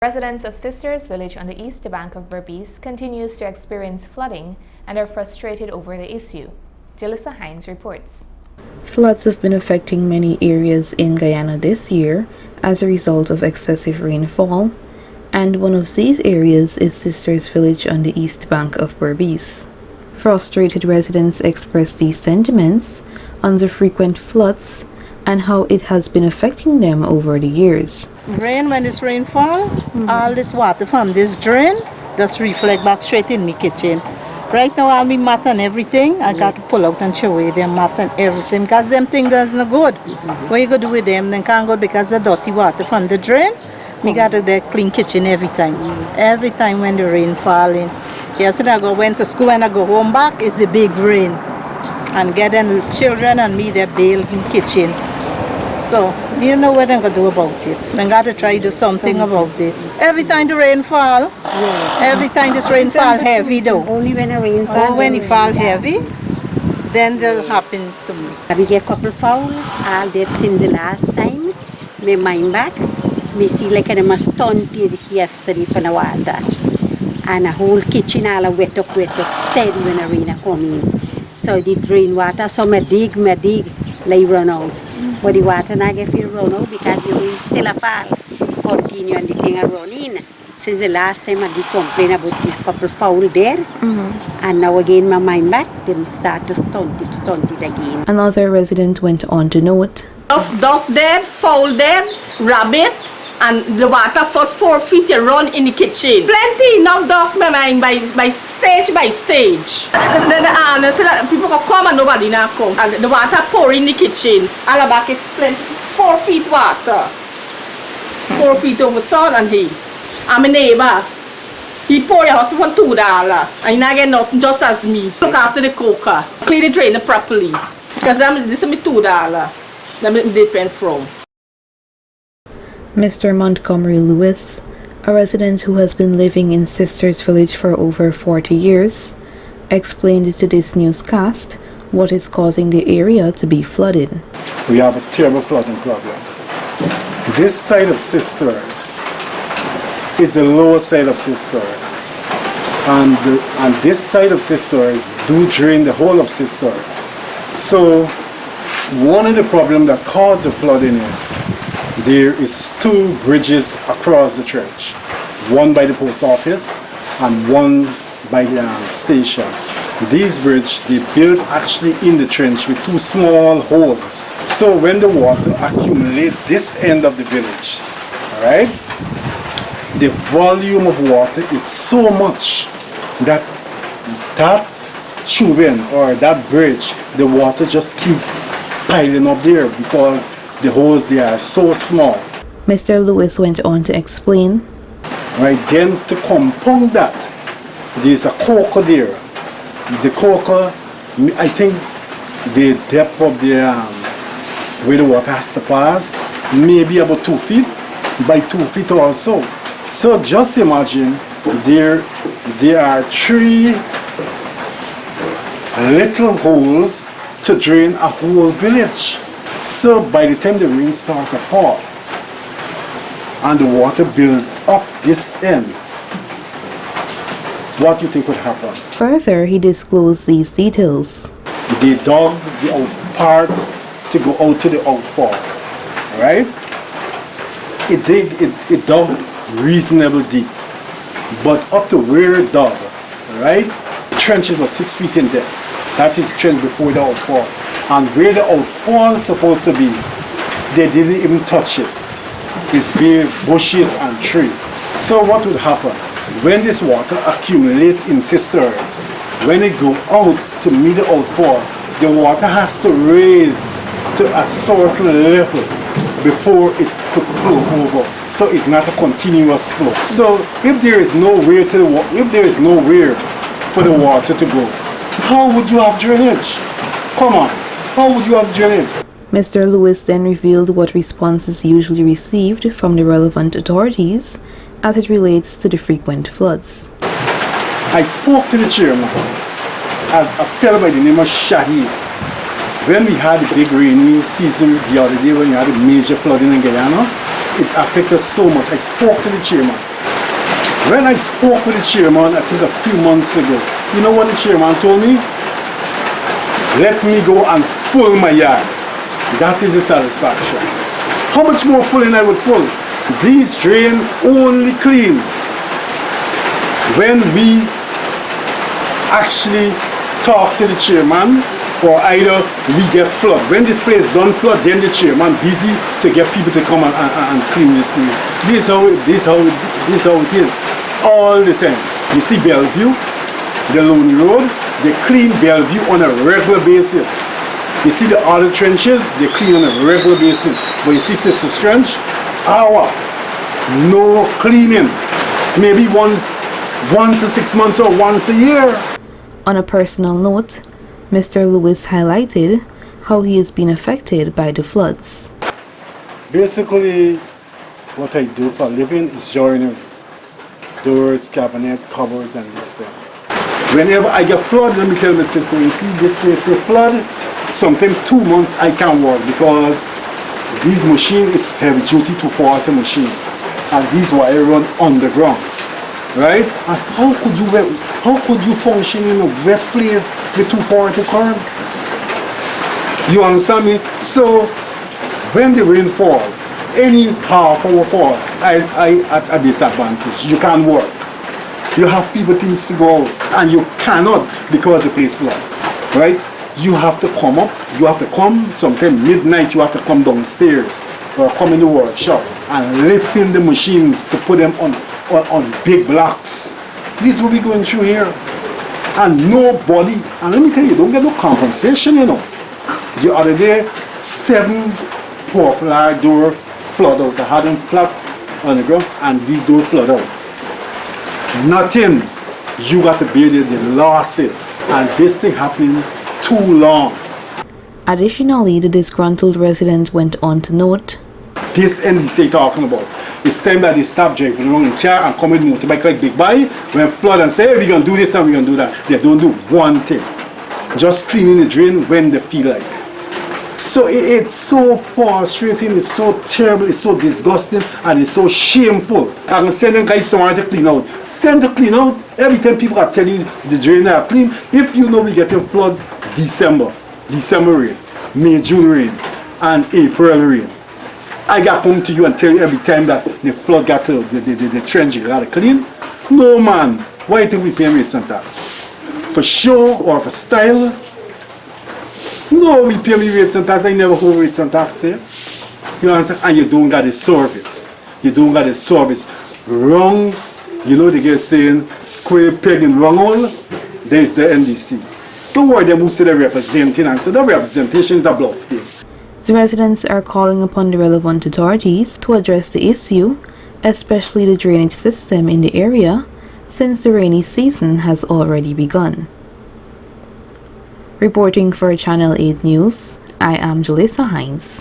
Residents of Sisters Village on the east bank of Berbice continues to experience flooding and are frustrated over the issue. Jalissa Hines reports. Floods have been affecting many areas in Guyana this year as a result of excessive rainfall, and one of these areas is Sisters Village on the east bank of Berbice. Frustrated residents expressed these sentiments on the frequent floods and how it has been affecting them over the years. When this rain fall, all this water from this drain just reflect back straight in my kitchen. Right now all my mat and everything, I got to pull out and throw away them mat and everything because them things that's not good. What you going to do with them? They can't go because the dirty water from the drain. Me got to clean kitchen every time. Every time when the rain falling. Yesterday I went to school and I go home back, it's the big rain. And get them children and me they bail in kitchen. So, you know what I'm going to do about it. I got to try to do something about it. Every time the rain fall, every time this rain fall heavy though. Only when the rain fall. Oh, when it fall heavy, then that'll happen to me. We get a couple foul, all that since the last time. Me mind back, me see like I must stunted yesterday for the water. And a whole kitchen all wet up steady when the rain come in. So the drain water, so me dig, like run out. But the water not get feel run out because the rain still a fall. Continue and the thing a run in. Since the last time I did complain about the couple foul there. And now again my mind back, them start to stunt it again. Another resident went on to note, of duck dead, fowl dead, rabbit, and the water for 4 feet to run in the kitchen. Plenty enough duck, my mind, by stage by stage. Then so that people can come and nobody now come. And the water pour in the kitchen. All back it plenty, 4 feet water. 4 feet over son and he. I'm a neighbor. He pour your house for $2. And I get nothing just as me. Look after the cooker. Clean the drain properly. Because this is me $2. That depend from. Mr. Montgomery Lewis, a resident who has been living in Sisters Village for over 40 years, explained to this newscast what is causing the area to be flooded. We have a terrible flooding problem. This side of Sisters is the lower side of Sisters. And this side of Sisters do drain the whole of Sisters. So one of the problems that caused the flooding is there is 2 bridges across the trench. One by the post office and one by the station. These bridges, they built actually in the trench with 2 small holes. So when the water accumulates this end of the village, alright, the volume of water is so much that tubing or that bridge, the water just keep piling up there because the holes there are so small. Mr. Lewis went on to explain. Right, then to compound that, there's a coker there. The coker, I think the depth of the where the water has to pass, maybe about 2 feet by 2 feet also. So just imagine there are 3 little holes to drain a whole village. So by the time the rain starts to fall and the water build up this end, what do you think would happen? Further, he disclosed these details. They dug the out part to go out to the outfall, right? It dug reasonably deep, but up to where it dug, right? Trenches was 6 feet in depth. That is trench before the outfall. And where the outfall is supposed to be, they didn't even touch it. It's bare bushes and trees. So what would happen? When this water accumulates in Sisters, when it go out to meet the outfall, the water has to raise to a certain level before it could flow over. So it's not a continuous flow. So if there is nowhere for the water to go, how would you have drainage? Come on. How would you have drainage? Mr. Lewis then revealed what responses usually received from the relevant authorities as it relates to the frequent floods. I spoke to the chairman, a fellow by the name of Shahid. When we had the big rainy season the other day, when we had a major flooding in Guyana, it affected us so much. I spoke to the chairman. When I spoke with the chairman, I think a few months ago, you know what the chairman told me? Let me go and full my yard. That is the satisfaction. How much more fulling I would full? These drain only clean when we actually talk to the chairman, or either we get flood. When this place don't flood, then the chairman busy to get people to come and clean this place. This is how it is all the time. You see Bellevue, the Lonely Road, they clean Bellevue on a regular basis. You see the other trenches, they clean on a regular basis. But you see Sister's Trench, no cleaning. Maybe once a 6 months or once a year. On a personal note, Mr. Lewis highlighted how he has been affected by the floods. Basically, what I do for a living is joinery. Doors, cabinet, cupboards, and this thing. Whenever I get flood, let me tell my sister, you see this place a flood, sometimes 2 months I can't work because these machines is heavy duty 240 machines. And these wire run underground. Right? And how could you function in a wet place with 240 current? You understand me? So when the rain fall, any half hour fall, I at a disadvantage. You can't work. You have people things to go out, and you cannot because the place flood. Right? You have to come up, you have to come, sometime midnight you have to come downstairs or come in the workshop and lift in the machines to put them on big blocks. This is what we're going through here. And nobody, and let me tell you, don't get no compensation, you know. The other day, 7 popular door flood out. I had them flat on the ground, and these door flood out. Nothing. You got to bear the losses. And this thing happening too long. Additionally, the disgruntled resident went on to note, this NDC talking about. It's time that they stop driving around in car and come with motorbike like Big Boy when flood and say, hey, we're going to do this and we're going to do that. They don't do one thing. Just cleaning the drain when they feel like. So it's so frustrating, it's so terrible, it's so disgusting, and it's so shameful. I can send them guys tomorrow to clean out. Send to clean out. Every time people are telling you the drain are clean, if you know we getting flood December rain, May, June rain, and April rain. I got come to you and tell you every time that the flood got to the trench you got to clean. No man, why do you think we pay rates and tax? For show or for style? No, we pay me rates and tax. I never hold rates and tax here. You understand? And you don't got the service. You don't got the service. Wrong, you know the guy saying square peg in wrong hole. There's the NDC. Don't worry, they move to the representing, and so the representation is a bluff thing. the residents are calling upon the relevant authorities to address the issue, especially the drainage system in the area, since the rainy season has already begun. Reporting for Channel 8 News, I am Julissa Hines.